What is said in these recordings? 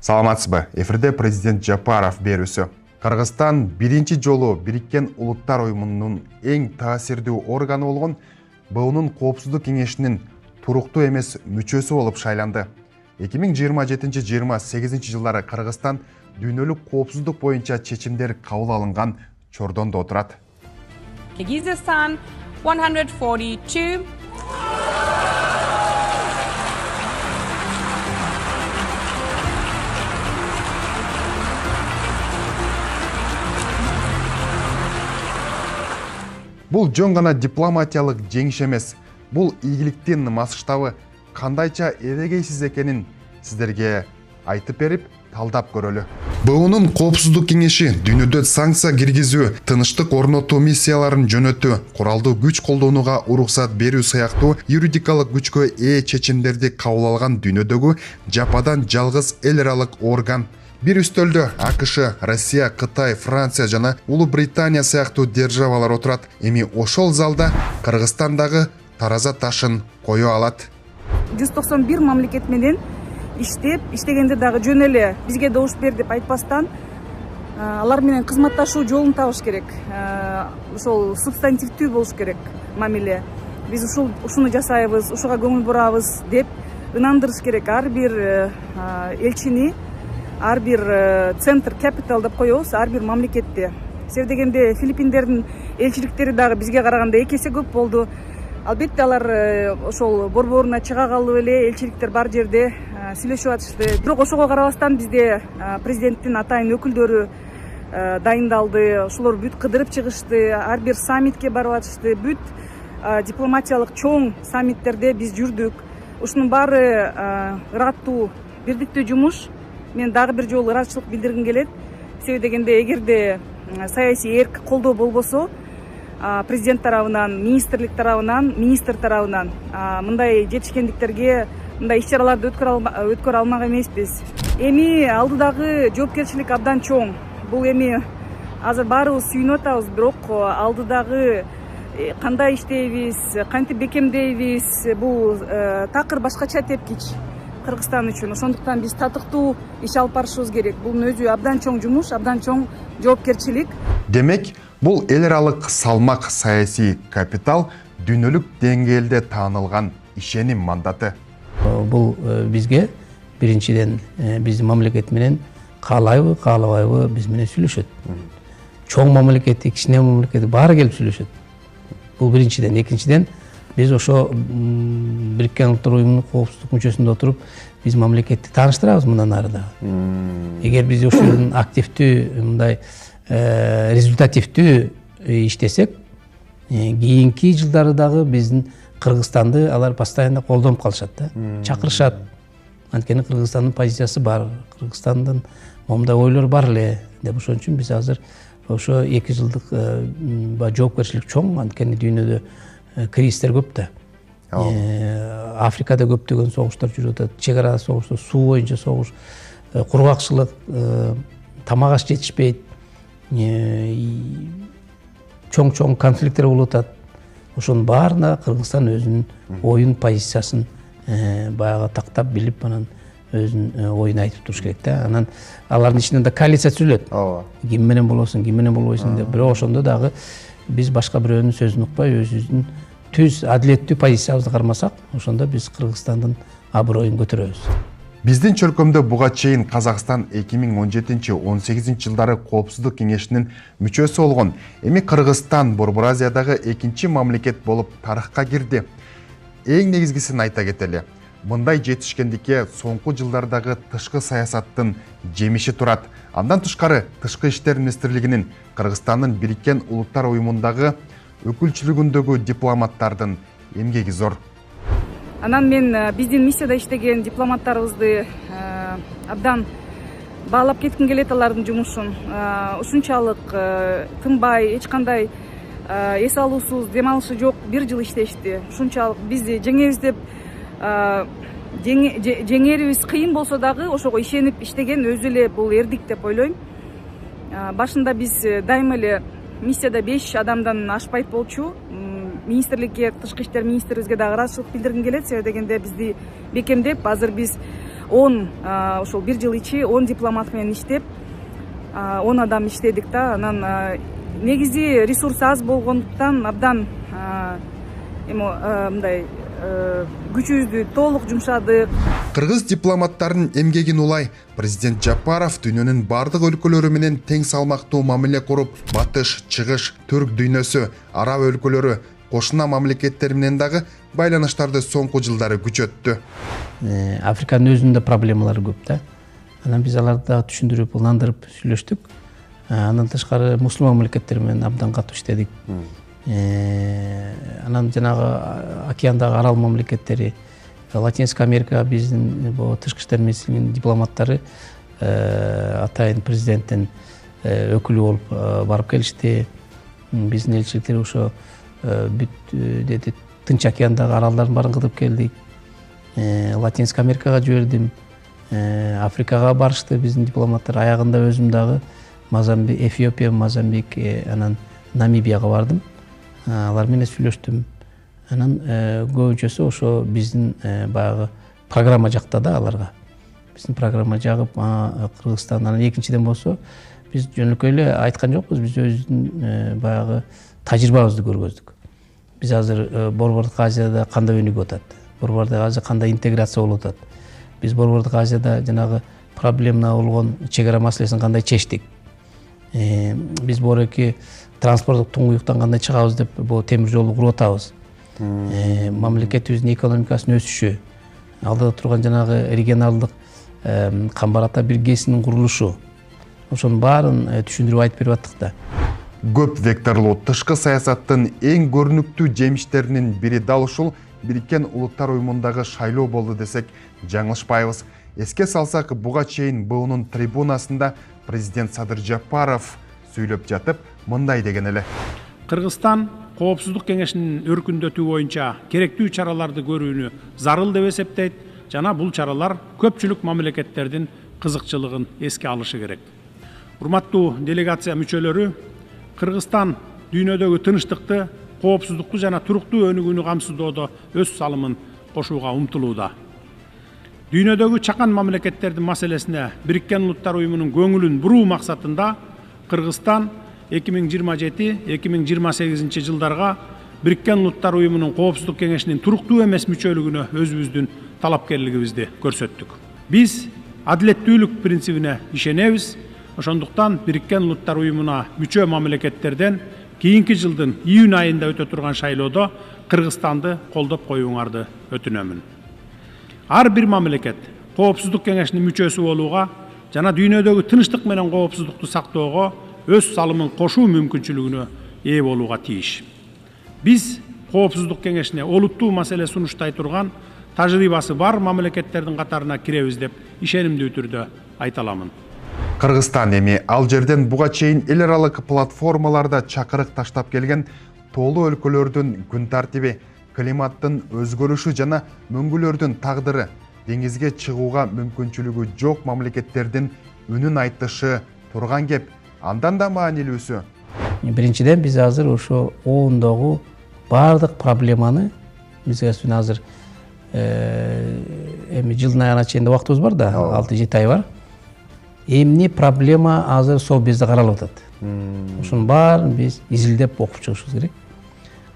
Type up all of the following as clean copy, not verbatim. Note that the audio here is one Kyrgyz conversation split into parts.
Саламатсызбы? Эфирде президент Жапаров берүүсү. Кыргызстан биринчи жолу Бириккен Улуттар Уюмунун эң таасирдүү органы болгон БУнун Коопсуздук кеңешинин туруктуу эмес мүчөсү болуп шайланды. 2027-28 жылдары Кыргызстан дүйнөлүк коопсуздук боюнча чечимдер кабыл алынган чордондо отурат. Kyrgyzstan 142. Бул жөн гана дипломатиялык жеңиш эмес. Бул ийгиликтин масштабы кандайча эбегейсиз экенин сиздерге айтып берип, талдап көрөлү. БУнун Коопсуздук кеңеши дүйнөдө санкция киргизүү, тынычтык орнотуу миссияларын жөнөтүү, куралдуу күч колдонууга уруксат берүү сыяктуу юридикалык күчкө ээ чечимдерди кабыл алган дүйнөдөгү жападан жалгыз эл аралык орган. Бир үстөлдө АКШ, Россия, Кытай, Франция жана Улуу Британия сыяктуу державалар отурат. Эми ошол залда Кыргызстандагы тараза ташын кое алат. 191 мамлекет менен иштегенде дагы жөн эле бизге добуш бер деп айтпастан, алар менен кызматташуу жолун табыш керек. Ошол субстантивдүү болуш керек мамиле. Биз ушуну жасайбыз, ушуга көңүл бурабыз деп ынандырыш керек. Ар бир элчини, ар бир центр capital деп коебуз, ар бир мамлекетте. Себеби дегенде Филиппиндердин элчиликтери дагы бизге караганда 2 эсе көп болду. Албетте алар ошол борборуна чыга калып эле элчиликтер бар жерде сүйлөшүп атышты. Бирок ошого карабастан бизде президенттин атайын өкүлдөрү дайындалды. Ошолор бүт кыдырып чыгышты. Ар бир саммитке барып атышты. Бүт дипломатиялык чоң саммиттерде биз жүрдүк. Ушунун баары ыраттуу, бирдиктүү жумуш. Мен дагы бир жолу ыраазычылык билдиргим келет. Себеби дегенде эгерде саясий эрк колдоо болбосо, президент тарабынан, министрлик тарабынан, министр тарабынан мындай жетишкендиктерге, мындай иш-чараларды өткөрө алмак эмеспиз. Эми алдыдагы жоопкерчилик абдан чоң. Бул эми азыр баарыбыз сүйүнүп атабыз, бирок алдыдагы кандай иштейбиз, кантип бекемдейбиз, бул такыр башкача тепкич Кыргызстан үчүн. Ошондуктан биз татыктуу иш алып барышыбыз керек. Бул өзү абдан чоң жумуш, абдан чоң жоопкерчилик. Демек, бул эл аралык салмак саясий капитал дүйнөлүк деңгээлде таанылган ишеним мандаты. Бул бизге биринчиден биздин мамлекет менен каалайбы, каалабайбы биз менен сүйлөшөт. Чоң мамлекети, кичине мамлекети баары келип сүйлөшөт. Бул биринчиден. Экинчиден, биз ошо Бириккен Улуттар Уюмунун коопсуздук мүчөсүндө отуруп, биз мамлекетти тааныштырабыз мындан ары дагы. Эгер биз ошол активдүү, мындай результативдүү иштесек, кийинки жылдары дагы биздин Кыргызстанды алар постоянно колдонуп калышат да. Чакырышат. Анткени Кыргызстандын позициясы бар, Кыргызстандын момундай ойлор бар эле деп. Ошон үчүн биз азыр ошо 2 жылдык жоопкерчилик чоң, анткени дүйнөдө кризистер көп да. Африкада көптөгөн согуштар жүрүп атат, чек ара согуштар, суу боюнча согуш, кургакчылык, тамак аш жетишпейт, чоң конфликттер болуп атат. Ошонун баарына Кыргызстан өзүнүн оюн, позициясын баягы тактап билип, анан өзүнүн оюн айтып туруш керек да. Анан алардын ичинде да коалиция түзүлөт. Ким менен болосуң, ким менен болбойсуң деп. Бирок ошондо дагы биз башка бирөөнүн сөзүн укпай, өзүбүздүн түз, адилеттүү позициябызды кармасак, ошондо биз Кыргызстандын аброюн көтөрөбүз. Биздин чөлкөмдө буга чейин Казакстан 2017-18 жылдары Коопсуздук кеңешинин мүчөсү болгон. Эми Кыргызстан Борбор Азиядагы экинчи мамлекет болуп тарыхка кирди. Эң негизгисин айта кетели. Мындай жетишкендикке соңку жылдардагы тышкы саясаттын жемиши турат. Андан тышкары Тышкы иштер министрлигинин Кыргызстандын Бириккен Улуттар Уюмундагы өкүлчүлүгүндөгү дипломаттардын эмгеги зор. Анан мен биздин миссияда иштеген дипломаттарыбызды абдан баалап кетким келет алардын жумушун. Ушунчалык тынбай, эч кандай эс алуусуз, дем алышы жок 1 жыл иштешти. Ушунчалык бизди жеңебиз деп, жеңерибиз кыйын болсо дагы ошого ишенип иштеген өзү эле бул эрдик деп ойлойм. Башында биз дайыма эле миссияда 5 адамдан ашпайт болчу. Министрликке, Тышкы иштер министрибизге дагы ыраазычылык билдиргим келет. Себеби дегенде бизди бекемдеп, азыр биз ошол 1 жыл ичи 10 дипломат менен иштеп 10 адам иштедик да. Анан негизи ресурс аз болгондуктан абдан мындай күчүбүздү толук жумшадык. Кыргыз дипломаттарынын эмгегин улай президент Жапаров дүйнөнүн бардык өлкөлөрү менен тең салмактуу мамиле куруп, батыш, чыгыш, түрк дүйнөсү, араб өлкөлөрү, кошуна мамлекеттер менен дагы байланыштарды соңку жылдары күчөттү. Африканын өзүнүн да проблемалары көп да. Анан биз аларды дагы түшүндүрүп, ыландырып сүйлөштүк. Андан тышкары мусулман мамлекеттер менен абдан катуу иштедик. Анан жанагы океандагы арал мамлекеттери, Латинская Америка биздин тышкы иштер министрлигинин дипломаттары атайын президенттин өкүлү болуп барып келишти. Биздин элчиликтер ошо Тынч океандагы аралдардын баарын кыдырып келдик. Латинская Америкага жибердим. Африкага барышты биздин дипломаттар. Аягында өзүм дагы Эфиопия, Мозамбик, анан Намибияга бардым. Алар менен сүйлөштүм. Анан көбүнчөсү ошо биздин баягы программа жакта да аларга. Биздин программа жагып, Кыргызстан. Анан экинчиден болсо биз жөнөкөй эле айткан жокпуз. Биз өзүбүздүн баягы тажрыйбабызды көргөздүк. Биз азыр Борбордук Азияда кандай өнүгүп атат? Борбордук Азия кандай интеграция болуп атат? Биз Борбордук Азияда жанагы проблема болгон чек ара маселесин кандай чечтик? Биз бореки транспорттук туңгуюктан кандай чыгабыз деп темир жолду куруп атабыз. Мамлекетибиздин экономикасынын өсүшү, алдыда турган жанагы регионалдык камбар ата биргесинин курулушу. Ошонун баарын түшүндүрүп айтып берип аттык да. Көп векторлуу тышкы саясаттын эң көрүнүктүү жемиштеринин бири дал ушул Бириккен Улуттар уюмундагы шайлоо болду десек жаңылышпайбыз. Эске салсак, буга чейин БУнун трибунасында президент Садыр Жапаров сүйлөп жатып, мындай деген эле. Кыргызстан Коопсуздук кеңешинин өркүндөтүү боюнча керектүү чараларды көрүүнү зарыл деп эсептейт жана бул чаралар көпчүлүк мамлекеттердин кызыкчылыгын эске алышы керек. Урматтуу делегация мүчөлөрү, Кыргызстан дүйнөдөгү тынчтыкты, коопсуздукту жана туруктуу өнүгүүнү камсыздоодо өз салымын кошууга умтулууда. Дүйнөдөгү чакан мамлекеттердин маселесине Бириккен Улуттар уюмунун көңүлүн буруу максатында Кыргызстан 2027-2028 жылдарга Бириккен Улуттар уюмунун Коопсуздук кеңешинин туруктуу эмес мүчөлүгүнө өзүбүздүн талапкерлигибизди көрсөттүк. Биз адилеттүүлүк принцибине ишенебиз. Ошондуктан Бириккен Улуттар уюмуна мүчө мамлекеттерден кийинки жылдын июнь айында өтө турган шайлоодо Кыргызстанды колдоп коюуңарды өтүнөмүн. Ар бир мамлекет Коопсуздук кеңешинин мүчөсү болууга жана дүйнөдөгү тынчтык менен коопсуздукту сактоого өз салымын кошуу мүмкүнчүлүгүнө ээ болууга тийиш. Биз Коопсуздук кеңешине олуттуу маселе сунуштай турган тажрыйбасы бар мамлекеттердин катарына киребиз деп ишенимдүү түрдө айта аламын. Кыргызстан эми ал жерден буга чейин эл аралык платформаларда чакырык таштап келген тоолуу өлкөлөрдүн күн тартиби, климаттын өзгөрүшү жана мөңгүлөрдүн тагдыры, деңизге чыгууга мүмкүнчүлүгү жок мамлекеттердин үнүн айтышы турган кеп, андан да маанилүүсү. Биринчиден биз азыр ошо оундогу бардык проблеманы бизге азыр эми жылдын аягына чейин убактыбыз бар да, 6-7 ай бар. Эмне проблема азыр сол бизде каралып атат. Ошонун баарын биз изилдеп окуп чыгышыбыз керек.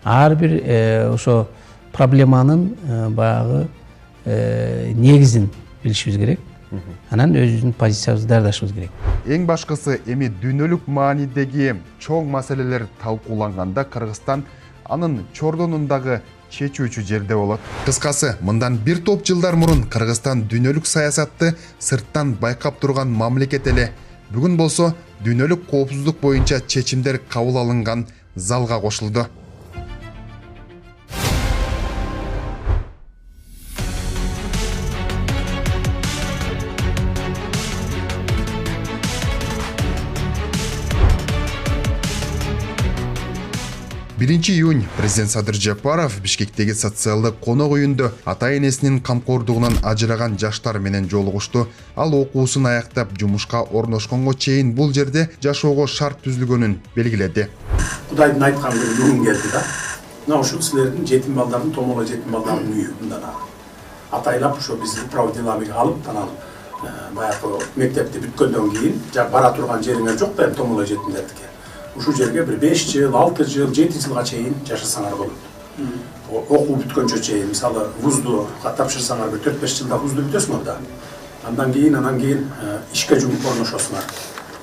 Ар бир ошо проблеманын баягы негизин билишибиз керек. Анан өзүбүздүн позициябызды даярдашыбыз керек. Эң башкысы эми дүйнөлүк маанидеги чоң маселелер талкууланганда Кыргызстан анын чордонундагы чечүүчү жерде болот. Кыскасы, мындан бир топ жылдар мурун Кыргызстан дүйнөлүк саясатты сырттан байкап турган мамлекет эле. Бүгүн болсо дүйнөлүк коопсуздук боюнча чечимдер кабыл алынган залга кошулду. Июнь президент Садыр Жапаров Бишкектеги социалдык конок үйүндө ата-энесинин камкордугунан ажыраган жаштар менен жолугушту. Ал окуусун аяктап жумушка орношконго чейин бул жерде жашоого шарт түзүлгөнүн белгиледи. Кудайдын айтканы бүгүн келди да. Мына ушул силердин жетим балдардын, томоло жетим балдардын үйү мында да. атайлап ошо биз управа делами алып анан баягы мектепти бүткөндөн кийин бара турган жериңер жок да эми томолой жетимдердики. Ушул жерге бир 5 жыл, 6 жыл, 7 жылга чейин жашасаңар болот. Окуу бүткөнчө чейин, мисалы вузду тапшырсаңар бир 4-5 жылда вузду бүтөсүңөр да. Андан кийин ишке орношосуңар.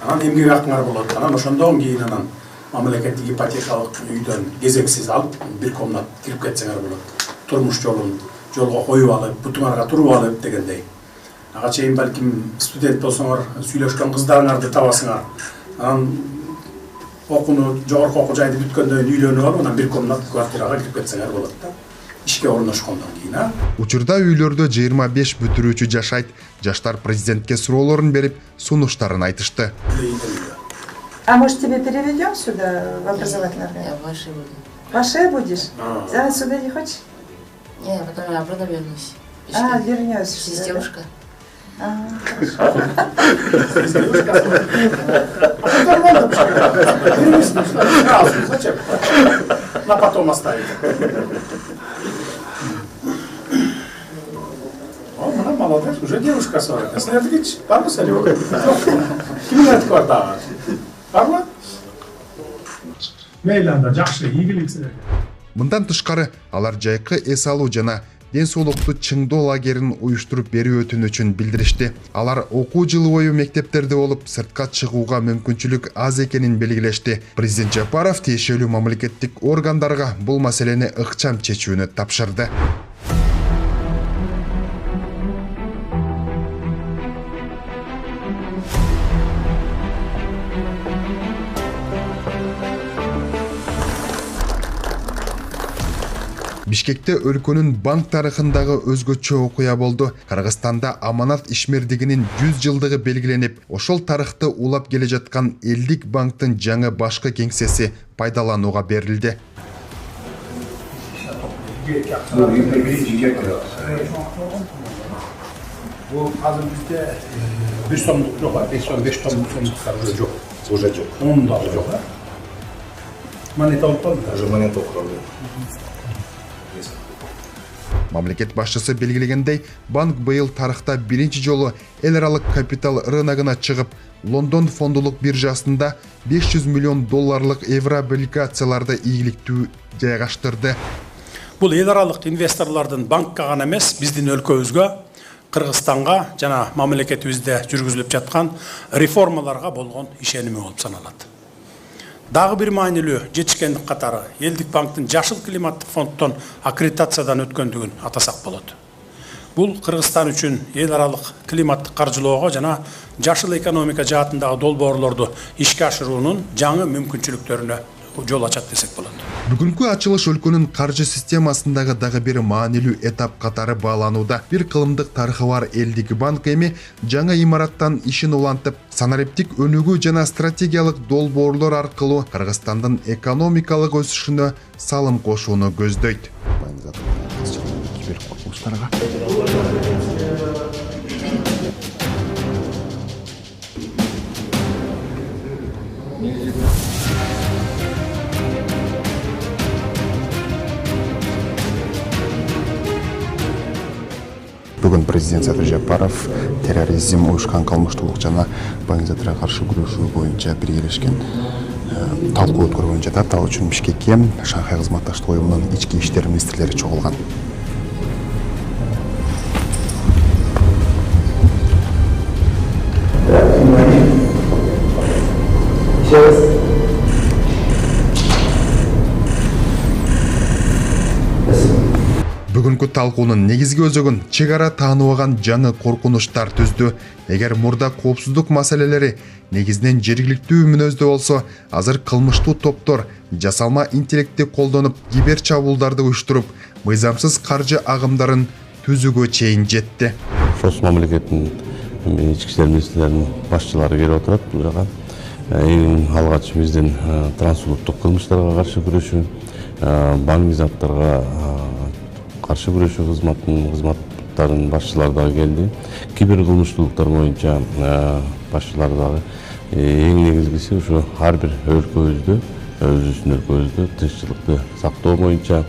Анан эмгек акыңар болот. Анан ошондон кийин анан мамлекеттик ипотекалык үйдөн кезексиз алып, бир комнат кирип кетсеңер болот. Турмуш жолго коюп алып, бутуңарга туруп алып дегендей. Ага чейин балким студент болсоңор, сүйлөшкөн кыздарыңарды табасыңар. Анан окууну жогорку окуу жайды бүткөндөн үйлөнүп алып, анан бир комнат квартирага кирип кетсеңер болот да. Ишке орношкондон кийин, Учурда үйлөрдө 25 бүтүрүүчү жашайт. Жаштар президентке суроолорун берип, сунуштарын айтышты. А может тебя переведем сюда в образовательный орган? Я в Ваше буду. Ваше будешь? А сюда не хочешь? Не, потом я обратно вернусь. А, вернешься. Здесь девушка. Зачем? На потом оставить. О, молодец, уже девушка 40. Следович, пару салют. Кимдер квартал? Пару? Мейланда, жакшы, ийгилик силерге. Мындан тышкары алар жайкы эс алуу жана ден соолукту чыңдоо лагерин уюштуруп берүү өтүнүчүн билдиришти. Алар окуу жылы бою мектептерде болуп, сыртка чыгууга мүмкүнчүлүк аз экенин белгилешти. Президент Жапаров тиешелүү мамлекеттик органдарга бул маселени ыкчам чечүүнү тапшырды. Бишкекте өлкөнүн банк тарыхындагы өзгөчө окуя болду. Кыргызстанда аманат ишмердигинин 100 жылдыгы белгиленип, ошол тарыхты улап келе жаткан элдик банктын жаңы башкы кеңсеси пайдаланууга берилди. Бул азыр бизде 1 сомдук жок, 5 сомдуктар уже жок. Уже жок. Onun da жок, Монета алып калды. Уже монета куралды. Мамлекет башчысы белгилегендей, банк быйыл тарыхта биринчи жолу эл аралык капитал рыногуна чыгып, Лондон фондулук биржасында 500 миллион долларлык евро облигацияларды ийгиликтүү жайгаштырды. Бул эл аралык инвесторлордун банкка гана эмес, биздин өлкөбүзгө, Кыргызстанга жана мамлекетибизде жүргүзүлүп жаткан реформаларга болгон ишеними болуп саналат. Дагы бир маанилүү жетишкендик катары элдик банктын жашыл климаттык фонддон аккредитациядан өткөндүгүн атасак болот. Бул Кыргызстан үчүн эл аралык климаттык каржылоого жана жашыл экономика жаатындагы долбоорлорду ишке ашыруунун жаңы мүмкүнчүлүктөрүнө жол ачат десек болот. Бүгүнкү ачылыш өлкөнүн каржы системасындагы дагы бир маанилүү этап катары бааланууда. Бир кылымдык тарыхы бар элдик банк эми жаңы имараттан ишин улантып, санариптик өнүгүү жана стратегиялык долбоорлор аркылуу Кыргызстандын экономикалык өсүшүнө салым кошууну көздөйт. Бүгін президент Садыр Жапаров терроризм, уюшкан кылмыштуулук жана баңзатырга каршы күрөшүү боюнча биргелешкен талкуу өткөргөн жатат. Ал үчүн Бишкекке Шанхай кызматташтык уюмунун ички иштер министрлери чогулган. Бүгүнкү талкуунун негизги өзөгүн чек ара тааныбаган жаңы коркунучтар түздү. Эгер мурда коопсуздук маселелери негизинен жергиликтүү мүнөздө болсо, азыр кылмыштуу топтор жасалма интеллектти колдонуп кибер чабуулдарды уюштуруп, мыйзамсыз каржы агымдарын түзүүгө чейин жетти. Ошол мамлекеттин ички иштер министрлеринин башчылары келип отурат бул жака. Эң алгач биздин трансулуттук кылмыштарга каршы күрөшүү, банк заттарга каршы күрөшүү кызматтарынын башчылары дагы келди. Кибер кылмыштуулуктар боюнча башчылар дагы эң негизгиси ушу ар бир өлкөбүздө, өзүбүздүн өлкөбүздө тынччылыкты сактоо боюнча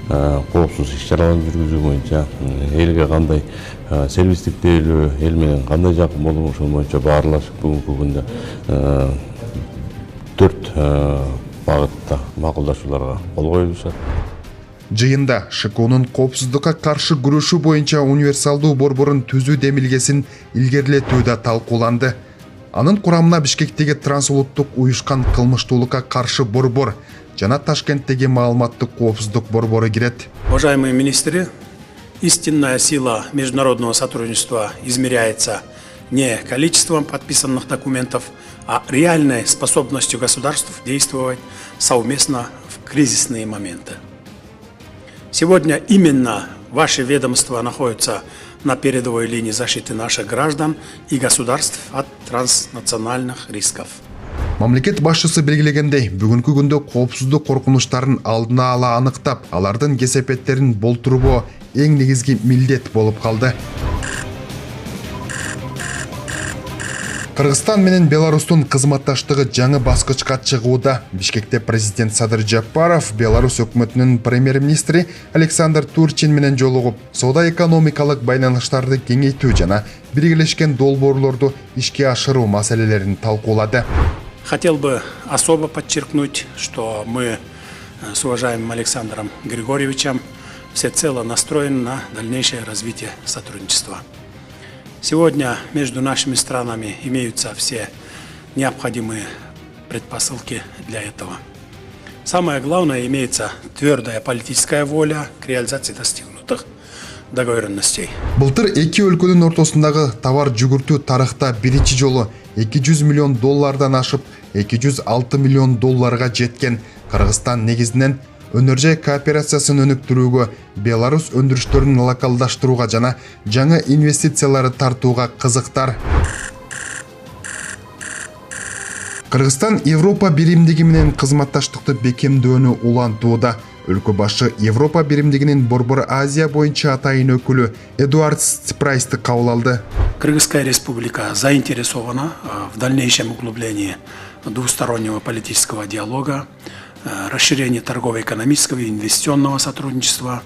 коопсуз иш-чараларын жүргүзүү боюнча, элге кандай сервистиктелүү, эл менен кандай жакын болуу, ошол боюнча баарлашып бүгүнкү күндө 4 багытта макулдашууларга кол коюлушат. Жыйында ШКОнун коопсуздукка каршы күрөшүү боюнча универсалдуу борборун түзүү демилгесин илгерилетүү да талкууланды. Анын курамына Бишкектеги трансулуттук уюшкан кылмыштуулукка каршы борбор жана Ташкенттеги маалыматтык коопсуздук борбору кирет. Уважаемые министры, истинная сила международного сотрудничества измеряется не количеством подписанных документов, а реальной способностью государств действовать совместно в кризисные моменты. Сегодня именно ваши ведомства находятся на передовой линии защиты наших граждан и государств от транснациональных рисков. Мамлекет башчысы белгилегендей, бүгүнкү күндө коопсуздук коркунучтарын алдына ала аныктап, алардын кесепеттерин болтурбоо эң негизги милдет болуп калды. Кыргызстан менен Беларустун кызматташтыгы жаңы баскычка чыгууда. Бишкекте президент Садыр Жапаров Беларусь өкмөтүнүн премьер-министри Александр Турчин менен жолугуп, соода-экономикалык байланыштарды кеңейтүү жана биргелешкен долбоорлорду ишке ашыруу маселелерин талкуулады. Хотел бы особо подчеркнуть, что мы с уважаемым Александром Григорьевичем всецело настроены на дальнейшее развитие сотрудничества. Сегодня между нашими странами имеются все необходимые предпосылки для этого. Самое главное, имеется твердая политическая воля к реализации достигнутых договоренностей. Былтыр эки өлкөнүн ортосундагы товар жүгүртүү тарыхта биринчи жолу $200 миллион ашып, $206 миллион жеткен. Кыргызстан негизинен өнөр-жай кооперациясын өнүктүрүүгө, Беларусь өндүрүштөрүн локалдаштырууга жана жаңы инвестицияларды тартууга кызыктар. Кыргызстан Европа биримдиги менен кызматташтыкты бекемдөөнү улантууда. Өлкө башы Европа биримдигинин Борбор Азия боюнча атайын өкүлү Эдуард Ципрайсты кабыл алды. Кыргызская республика заинтересована в дальнейшем углублении двустороннего политического диалога, расширение торгово-экономического и инвестиционного сотрудничества,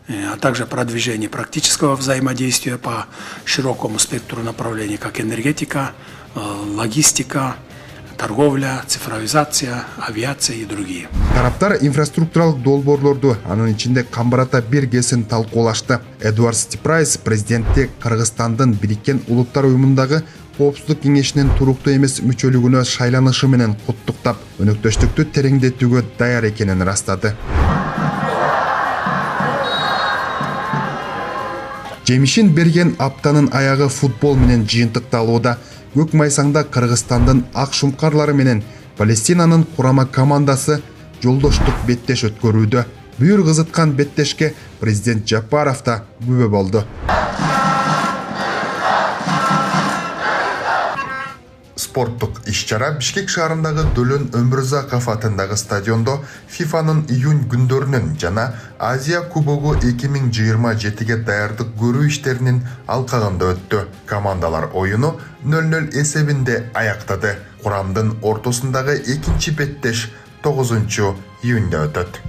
а также продвижение практического взаимодействия по широкому спектру направлений, как энергетика, логистика, торговля, цифровизация, авиация и другие. Тараптар инфраструктуралык долбоорлорду, анын ичинде Камбарата биргесин талкуулашты. Эдуард Ципрайс президентти Кыргызстандын Бириккен Улуттар уюмундагы Коопсуздук кеңешинин туруктуу эмес мүчөлүгүнө шайланышы менен куттуктап, өнөктөштүктү тереңдетүүгө даяр экенин ырастады. Жемишин берген аптанын аягы футбол менен жыйынтыкталууда. Көк майсаңда Кыргызстандын ак шумкарлары менен Палестинанын курама командасы жолдоштук беттеш өткөрүүдө. Бүйүр кызыткан беттешке президент Жапаров да күбө болду. Спорттук иш-чара Бишкек шаарындагы Дөлөн Өмүрзаков атындагы стадиондо ФИФАнын июнь күндөрүнүн жана Азия кубогу 2027ге даярдык көрүү иштеринин алкагында өттү. Командалар оюну 0-0 эсебинде аяктады. Курамдын ортосундагы экинчи беттеш 9 июньда өтөт.